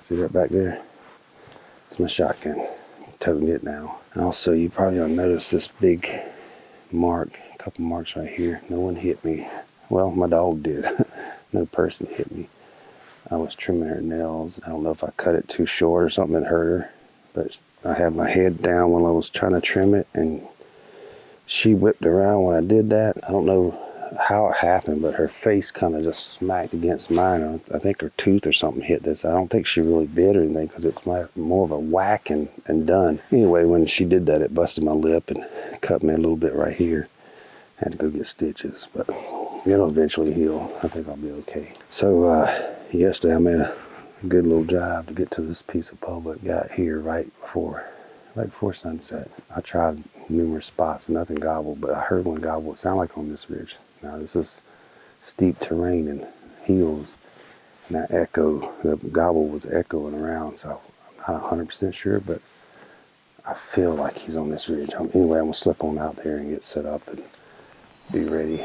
See that back there? It's my shotgun. Toting it now. And also, you probably don't notice this big mark, a couple marks right here. No one hit me. Well, my dog did. No person hit me. I was trimming her nails. I don't know if I cut it too short or something that hurt her, but I had my head down while I was trying to trim it, and she whipped around when I did that. I don't know how it happened, but her face kind of just smacked against mine. I think her tooth or something hit this. I don't think she really bit or anything because it's more of a whack and done. Anyway, when she did that, it busted my lip and cut me a little bit right here. Had to go get stitches, but it'll eventually heal. I think I'll be okay. So yesterday I made a good little drive to get to this piece of public. Got here right before sunset. I tried numerous spots, nothing gobbled, but I heard one gobble. It sounded like on this ridge. Now this is steep terrain and hills, and that echo, the gobble was echoing around, so I'm not 100% sure, but I feel like he's on this ridge. Anyway, I'm gonna slip on out there and get set up and be ready.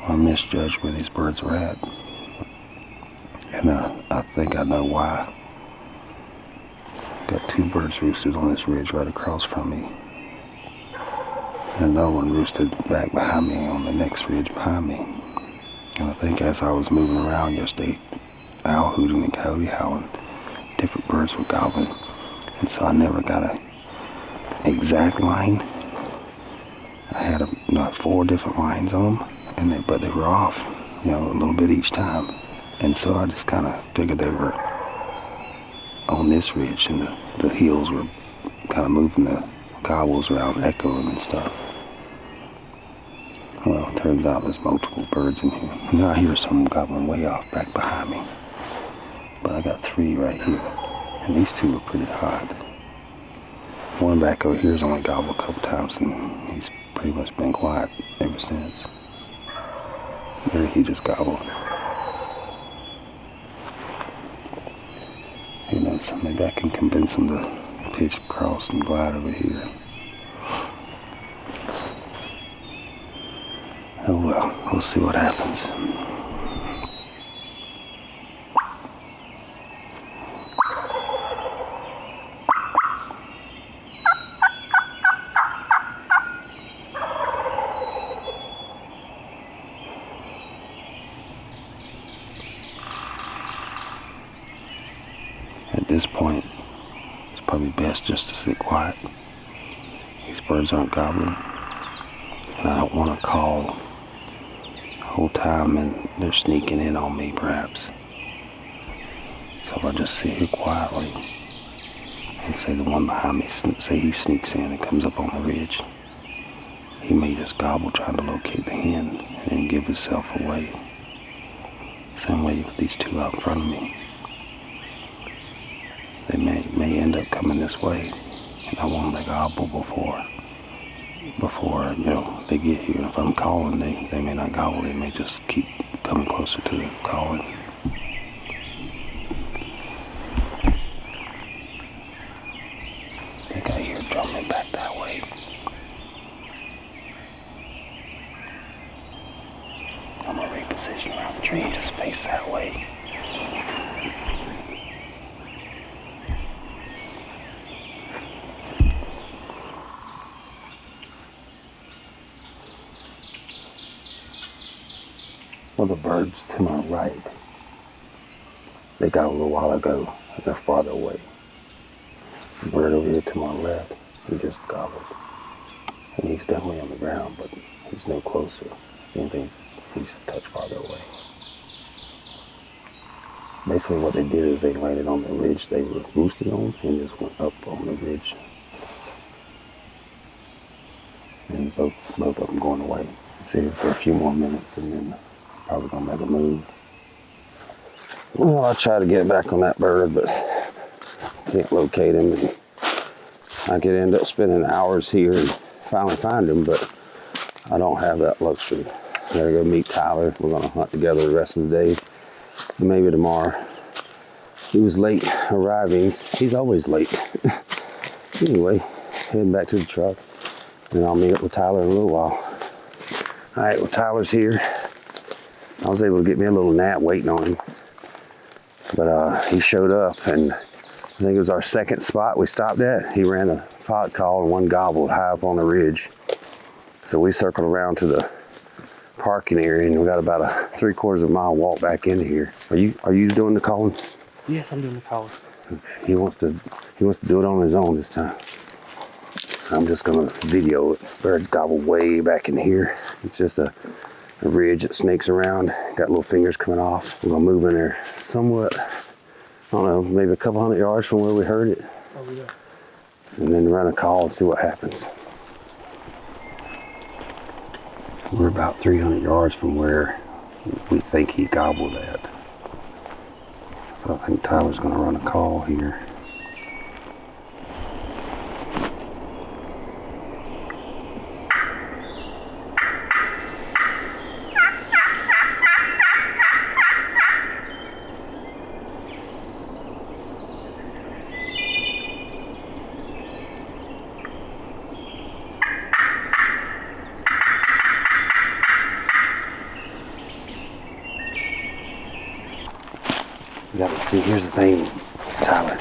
I misjudged where these birds were at, and I think I know why. Got two birds roosted on this ridge right across from me, and another one roosted back behind me on the next ridge behind me. And I think as I was moving around yesterday, owl hooting and coyote howling, different birds were gobbling, and so I never got an exact line. I had not 4 different lines on them, but they were off, a little bit each time, and so I just kind of figured they were on this ridge, and the hills were kind of moving the gobbles around, echoing and stuff. Well, it turns out there's multiple birds in here. And I hear some gobbling way off back behind me, but I got 3 right here, and these 2 are pretty hot. One back over here has only gobbled a couple times, and he's pretty much been quiet ever since. There he just gobbled. Who knows, maybe I can convince him to pitch across and glide over here. Oh well, we'll see what happens. At this point, it's probably best just to sit quiet. These birds aren't gobbling, and I don't want to call the whole time and they're sneaking in on me perhaps. So if I just sit here quietly and say the one behind me, say he sneaks in and comes up on the ridge, he may just gobble trying to locate the hen and then give himself away. Same way with these 2 out in front of me. They may end up coming this way, and I want them to gobble before they get here. If I'm calling, they may not gobble. They may just keep coming closer to the calling. I think I hear drumming back that way. I'm gonna reposition around the tree and just face that way. Well, the birds to my right, they got a little while ago, and they're farther away. The bird over here to my left, he just gobbled. And he's definitely on the ground, but he's no closer. He's a touch farther away. Basically what they did is they landed on the ridge they were roosted on and just went up on the ridge. And both of them going away. See for a few more minutes and then probably gonna make a move. Well, I tried to get back on that bird, but can't locate him. And I could end up spending hours here and finally find him, but I don't have that luxury. I gotta go meet Tyler. We're gonna hunt together the rest of the day, maybe tomorrow. He was late arriving. He's always late. Anyway, heading back to the truck, and I'll meet up with Tyler in a little while. All right, well, Tyler's here. I was able to get me a little gnat waiting on him. But he showed up, and I think it was our second spot we stopped at. He ran a pot call and one gobbled high up on the ridge. So we circled around to the parking area, and we got about a 3/4 of a mile walk back into here. Are you doing the calling? Yes, I'm doing the calling. He wants to do it on his own this time. I'm just gonna video it. Bird gobbled way back in here. It's just a ridge that snakes around. Got little fingers coming off. We're gonna move in there somewhat, I don't know, maybe a couple 100 yards from where we heard it. Oh, yeah. And then run a call and see what happens. We're about 300 yards from where we think he gobbled at. So I think Tyler's gonna run a call here. You gotta see, here's the thing, Tyler.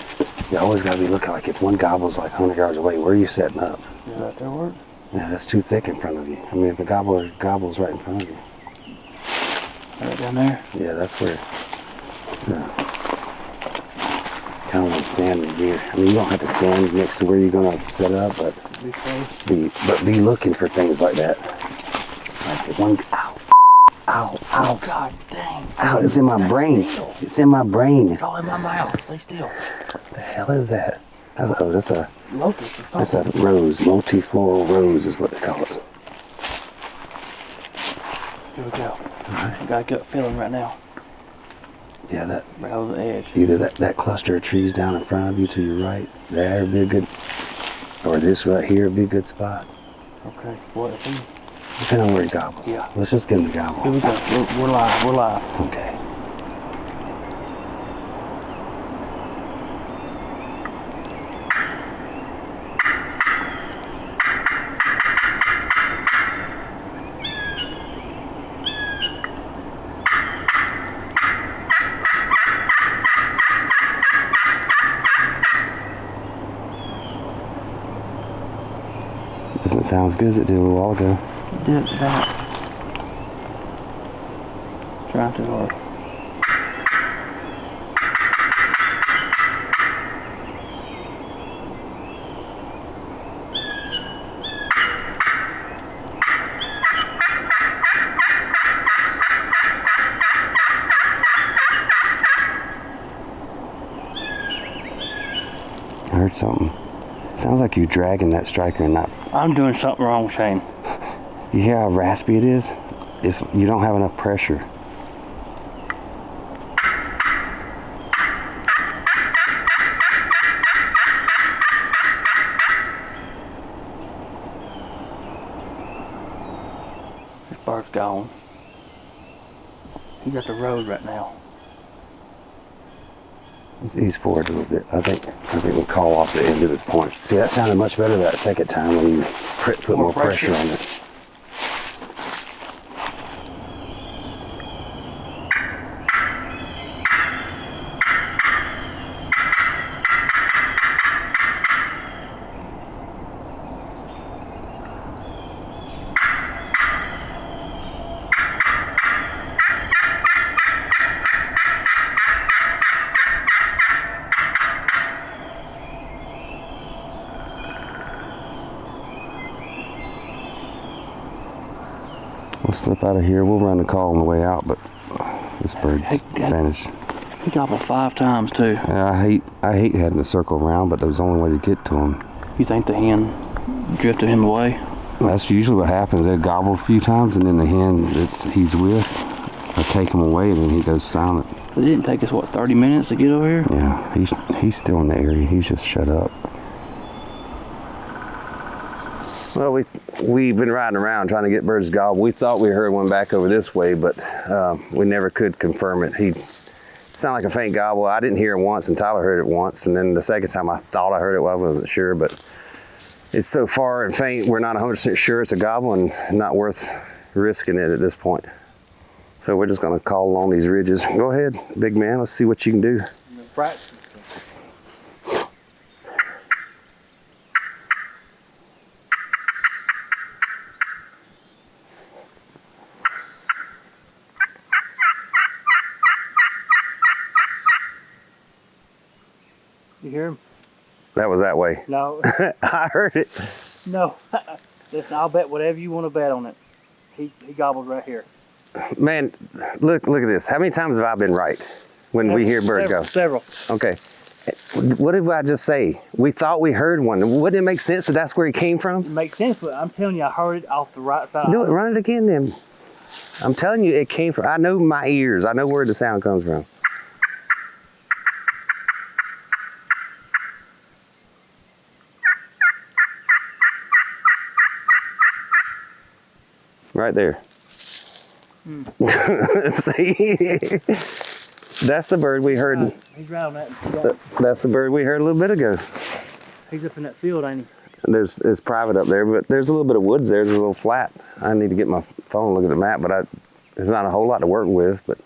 You always gotta be looking like if one gobble's like 100 yards away, where are you setting up? Is that their work? Yeah, that's too thick in front of you. I mean, if a gobbler gobbles right in front of you. Right down there? Yeah, that's where. So, kind of like standing here. I mean, you don't have to stand next to where you're gonna set up, but Be close. be looking for things like that. Like if one, ow, ow, ow. Oh, God dang. Ow, it's in my brain. It's in my brain. It's all in my mouth. Stay still. What the hell is that? That's a Locust or That's something. a rose, multifloral rose is what they call it. Here we go. Alright. I got a gut feeling right now. Yeah, that Right over the edge. either that cluster of trees down in front of you to your right, there would be a good, or this right here would be a good spot. Okay. What? Depending on where he gobbles. Yeah. Let's just get him to Here gobble. we go. We're live. We're live. Okay. Doesn't sound as good as it did a little while ago. Did that. Trying too hard. I heard something. Sounds like you're dragging that striker and not. I'm doing something wrong, Shane. You hear how raspy it is? You don't have enough pressure. This bird's gone. He's at the road right now. He's forward a little bit. I think we'll call off the end of this point. See, that sounded much better that second time when you put more pressure on it. We'll slip out of here. We'll run the call on the way out, but this bird's vanished. He gobbled 5 times too. Yeah, I hate having to circle around, but there's the only way to get to him. You think the hen drifted him away? That's usually what happens. They gobble a few times, and then the hen he's with, I take him away, and then he goes silent. It didn't take us, what, 30 minutes to get over here? Yeah, he's still in the area. He's just shut up. Well, we've been riding around trying to get birds to gobble. We thought we heard one back over this way, but we never could confirm it. He sounded like a faint gobble. I didn't hear it once, and Tyler heard it once, and then the second time I thought I heard it, well, I wasn't sure, but it's so far and faint, we're not 100% sure it's a gobble and not worth risking it at this point. So we're just gonna call along these ridges. Go ahead, big man. Let's see what you can do. Practice. You hear him? That was that way. No. I heard it. No. Listen, I'll bet whatever you want to bet on it. He gobbled right here. Man, look at this. How many times have I been right when we hear bird go? Several. Okay. What did I just say? We thought we heard one. Wouldn't it make sense that that's where he came from? It makes sense, but I'm telling you, I heard it off the right side. Do it. Run it again then. I'm telling you, it came from, I know my ears. I know where the sound comes from. Right there. See? That's the bird we heard. He's right on that. That's the bird we heard a little bit ago. He's up in that field, ain't he? It's private up there, but there's a little bit of woods there. There's a little flat. I need to get my phone and look at the map, but there's not a whole lot to work with. But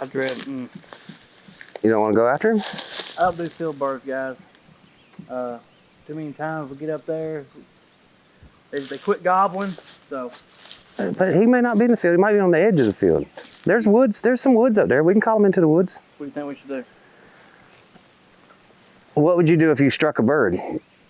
I dread. You don't want to go after him? I don't do field birds, guys. Too many times we get up there, they quit gobbling. So. But he may not be in the field. He might be on the edge of the field. There's woods. There's some woods up there. We can call him into the woods. What do you think we should do? What would you do if you struck a bird?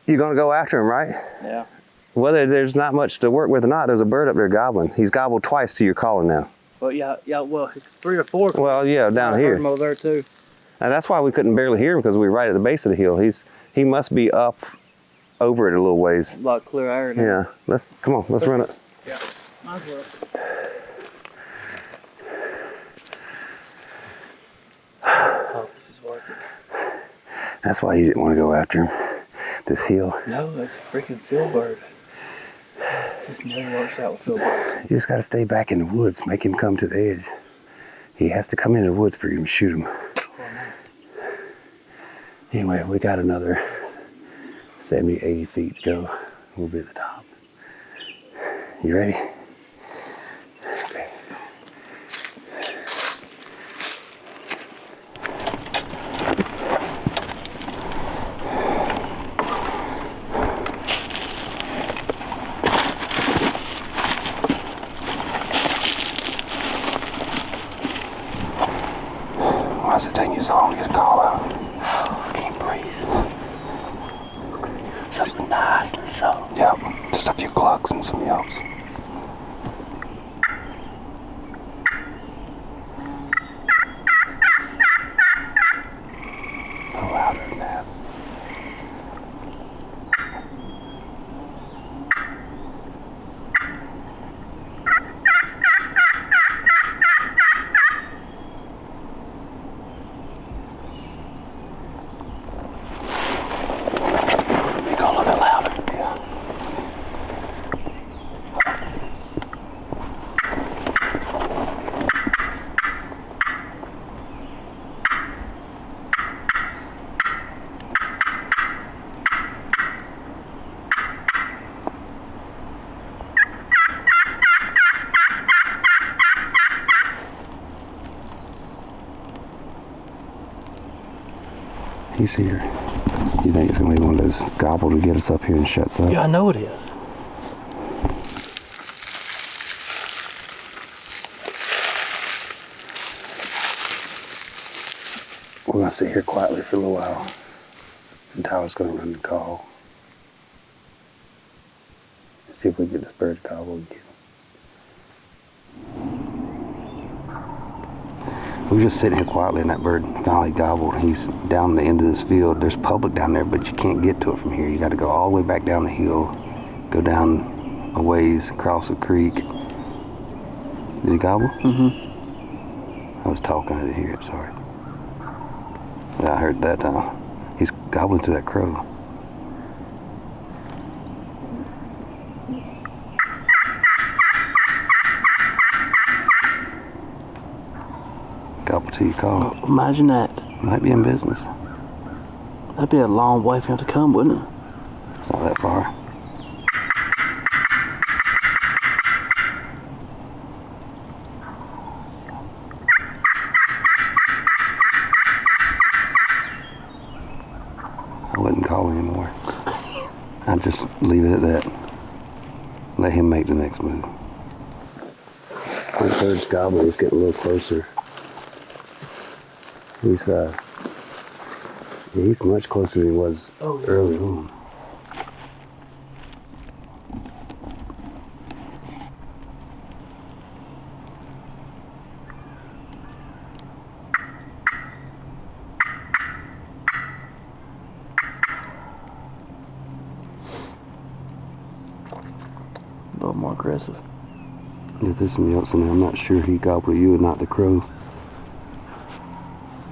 You're going to go after him, right? Yeah. Whether there's not much to work with or not, there's a bird up there gobbling. He's gobbled twice to your calling now. Well, yeah. Well, 3 or 4. Well, yeah, down here. I heard him over there too. And that's why we couldn't barely hear him, because we were right at the base of the hill. He must be up over it a little ways. A lot of clear air now. Yeah. Come on. Let's run it. Yeah. Might as well. Oh, this is worth it. That's why you didn't want to go after him. This hill. No, that's a freaking field bird. Just never works out with field birds. You just got to stay back in the woods. Make him come to the edge. He has to come into the woods for you to shoot him. Anyway, we got another 70, 80 feet to go. We'll be at the top. You ready? Okay. Why is it taking you so long to get a call out? I can't breathe. Something nice and subtle. Yep, just a few clucks and some yelps. No louder than that. He's here. You think it's gonna be one of those gobble to get us up here and shuts up? Yeah, I know it is. We're gonna sit here quietly for a little while. And Tyler's gonna run the call. See if we can get this bird to gobble again. We were just sitting here quietly and that bird finally gobbled. He's down the end of this field. There's public down there, but you can't get to it from here. You got to go all the way back down the hill, go down a ways, across a creek. Did he gobble? Mm-hmm. I was talking, I didn't hear it, sorry. Yeah, I heard that time. He's gobbling to that crow. Gobble till you call. Oh, imagine that. Might be in business. That'd be a long way for him to come, wouldn't it? It's not that far. just leave it at that. Let him make the next move. The third gobbler is getting a little closer. He's much closer than he was early on. A little more aggressive. Yeah, there's some yelps in there. I'm not sure he gobbled you and not the crow.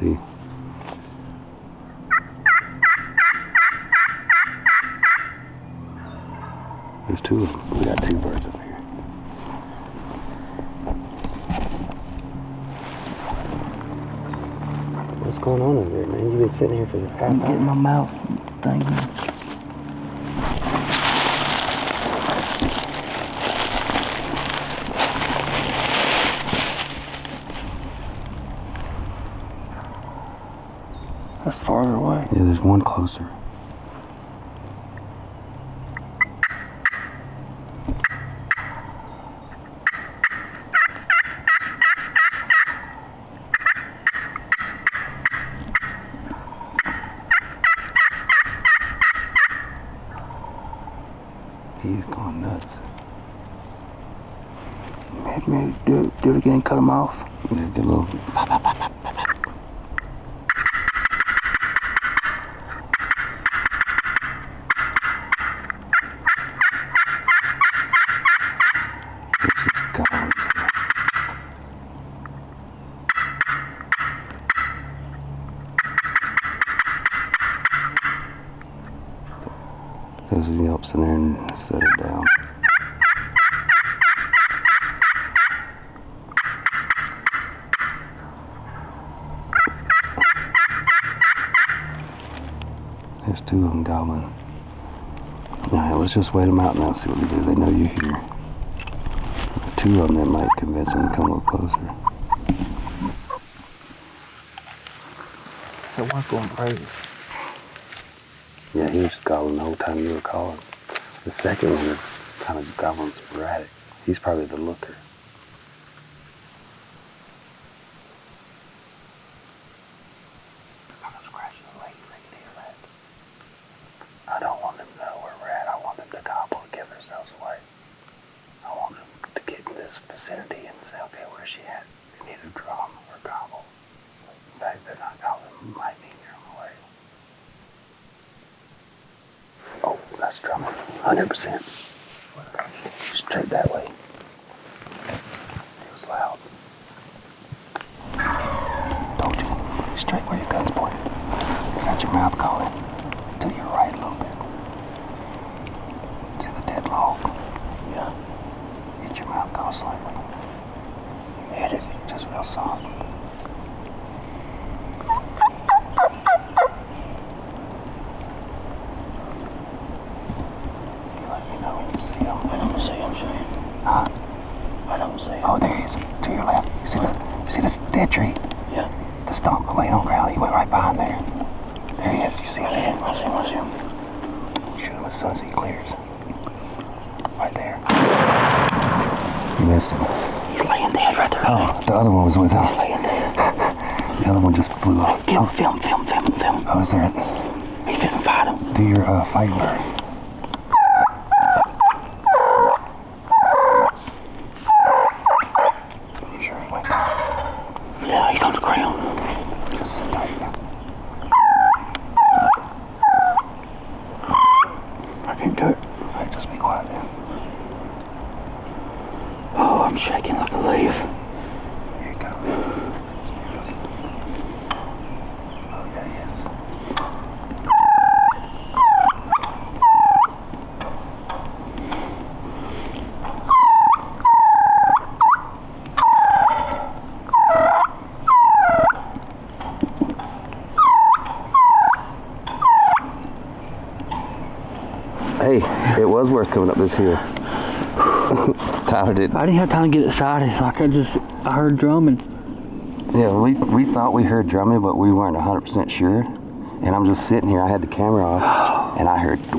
See? There's two of them. We got two birds up here. What's going on over there, man? You've been sitting here for half an hour. Getting my mouth thinking. That's farther away. Yeah, there's one closer. He's going nuts. Maybe do it again, cut him off. Yeah, get a little. Those are yelps in there and set it down. There's two of them gobbling. Alright, let's just wait them out now and see what they do. They know you're here. Two of them that might convince them to come a little closer. So one's going crazy. Yeah, he was gobbling the whole time you were calling. The second one is kind of gobbling sporadic. He's probably the looker. I'm scratching the legs, they can hear that. I don't want them to know where we're at. I want them to gobble and give themselves away. I want them to get in this vicinity and say, okay, where's she at? And either drum or gobble. In fact, they're not gobbling, might mean you're on the way. Oh, that's drumming. 100%. Straight that way. It was loud. Told you. Straight where your gun's pointed. You got your mouth going. To your right a little bit. To the dead log. Yeah. Get your mouth going slightly. Hit it. Just real soft. I don't see him, Shane. Huh? I don't see him. Oh, there he is. To your left. You see this dead tree? Yeah. The stump laying on ground. He went right behind there. There he is. You see his head? I see him. Shoot him as soon as he clears. Right there. You missed him. He's laying dead right there. Oh, the other one was with him. He's laying dead. The other one just flew off. Film. Oh, is there? He's fixing to fight him. Do your fighting bird. You sure he went down? Yeah, he's on the ground. Just sit tight. I can't do it. Alright, just be quiet then. Oh, I'm shaking like a leaf. Here you go. Oh, yeah, he is. Hey, it was worth coming up this hill. Tyler did. I didn't have time to get excited. Like I heard drumming. Yeah, we thought we heard drumming, but we weren't 100% sure. And I'm just sitting here. I had the camera off. And I heard, I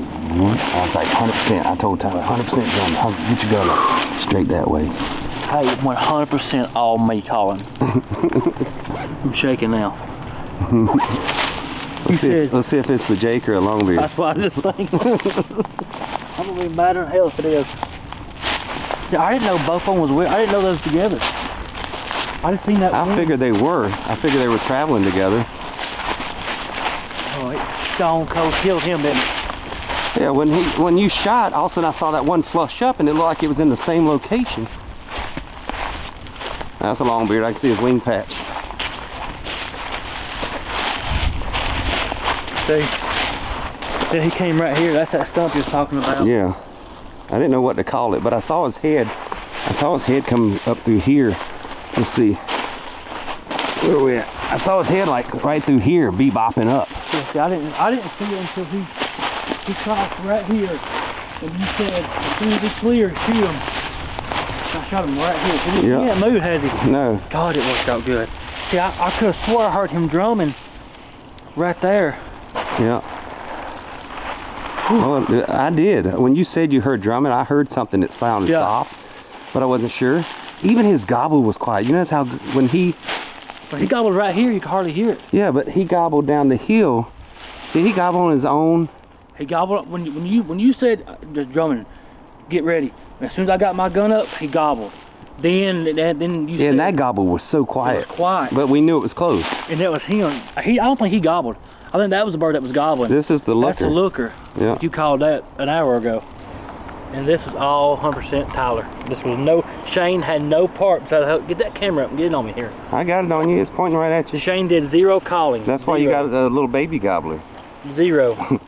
was like 100%. I told Tyler, 100% drum. Get your gun up. Straight that way. Hey, 100% all me calling. I'm shaking now. Let's see if it's the Jake or a Longbeard. That's what I just think. I'm gonna be madder than hell if it is. See, I didn't know both of them was weird. I didn't know those together. I just seen that. I figured they were. I figured they were traveling together. Oh, it stone cold killed him, didn't it? Yeah, when you shot, all of a sudden I saw that one flush up and it looked like it was in the same location. That's a Longbeard. I can see his wing patch. See, he came right here. That's that stump you're talking about. Yeah. I didn't know what to call it, but I saw his head. I saw his head come up through here. Let's see. Where are we at? I saw his head like right through here, bebopping up. Yeah, see, I didn't see it until he crossed right here. And you said, as soon as it's clear, shoot him. I shot him right here. He hasn't moved, has he? No. God, it worked out good. See, I could have swore I heard him drumming right there. Yeah. Well, I did. When you said you heard drumming, I heard something that sounded soft, but I wasn't sure. Even his gobble was quiet. You notice how when he gobbled right here, you could hardly hear it. Yeah, but he gobbled down the hill. Did he gobble on his own? He gobbled when you said just drumming, get ready. As soon as I got my gun up, he gobbled. Then you said, and that gobble was so quiet. It was quiet. But we knew it was close. And that was him. I don't think he gobbled. I think that was the bird that was gobbling. This is the looker. That's the looker. Yeah. You called that an hour ago. And this was all 100% Tyler. This was no, Shane had no part. So get that camera up and get it on me here. I got it on you. It's pointing right at you. Shane did zero calling. That's why you got a little baby gobbler. Zero.